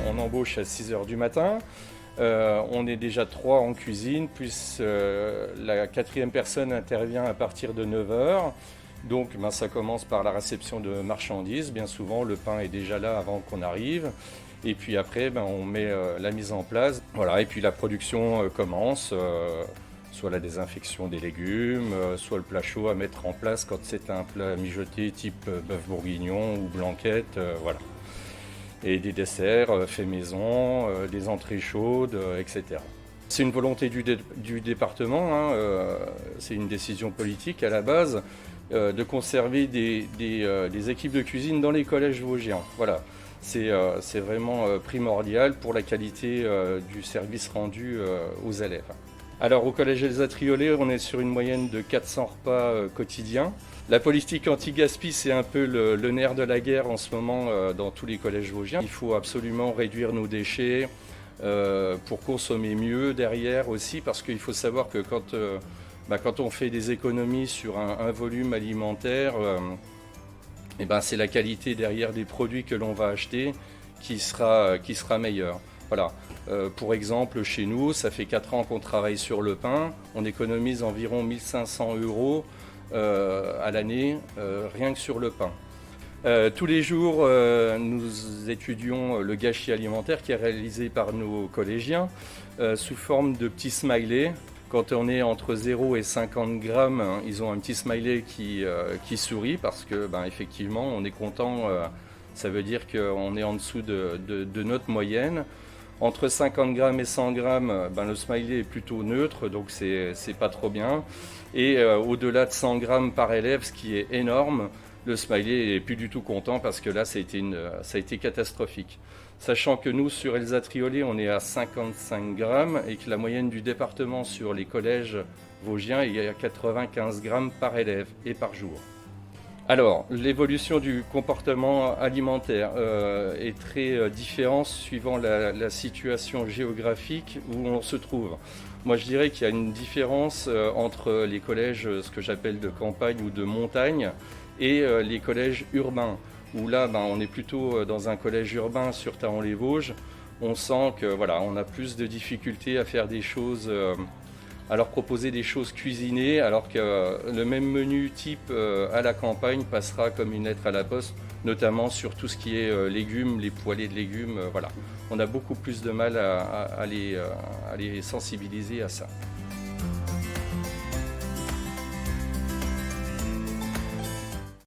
on embauche à 6 heures du matin. On est déjà 3 en cuisine, plus la 4e personne intervient à partir de 9 heures. Donc ça commence par la réception de marchandises. Bien souvent, le pain est déjà là avant qu'on arrive. Et puis après, on met la mise en place. Voilà, et puis la production commence. Soit la désinfection des légumes, soit le plat chaud à mettre en place quand c'est un plat mijoté type bœuf bourguignon ou blanquette, voilà. Et des desserts faits maison, des entrées chaudes, etc. C'est une volonté du département, c'est une décision politique à la base, de conserver des équipes de cuisine dans les collèges vosgiens. Voilà. C'est vraiment primordial pour la qualité du service rendu aux élèves. Alors au collège Elsa Triolet, on est sur une moyenne de 400 repas quotidiens. La politique anti-gaspi, c'est un peu le nerf de la guerre en ce moment dans tous les collèges vosgiens. Il faut absolument réduire nos déchets pour consommer mieux derrière aussi, parce qu'il faut savoir que quand on fait des économies sur un volume alimentaire, c'est la qualité derrière des produits que l'on va acheter qui sera meilleure. Voilà. Pour exemple, chez nous, ça fait 4 ans qu'on travaille sur le pain. On économise environ 1 500 € à l'année, rien que sur le pain. Tous les jours, nous étudions le gâchis alimentaire qui est réalisé par nos collégiens sous forme de petits smileys. Quand on est entre 0 et 50 grammes, ils ont un petit smiley qui sourit parce que, effectivement, on est content. Ça veut dire qu'on est en dessous de notre moyenne. Entre 50 grammes et 100 grammes, le smiley est plutôt neutre, donc c'est pas trop bien. Et au-delà de 100 grammes par élève, ce qui est énorme, le smiley est plus du tout content parce que là, ça a été catastrophique. Sachant que nous, sur Elsa Triolet, on est à 55 grammes et que la moyenne du département sur les collèges vosgiens est à 95 grammes par élève et par jour. Alors, l'évolution du comportement alimentaire est très différente suivant la situation géographique où on se trouve. Moi, je dirais qu'il y a une différence entre les collèges, ce que j'appelle de campagne ou de montagne, et les collèges urbains, où là, on est plutôt dans un collège urbain sur Thaon-les-Vosges. On sent on a plus de difficultés à faire des choses... à leur proposer des choses cuisinées, alors que le même menu type à la campagne passera comme une lettre à la poste, notamment sur tout ce qui est légumes, les poêlés de légumes. Voilà. On a beaucoup plus de mal à les sensibiliser à ça.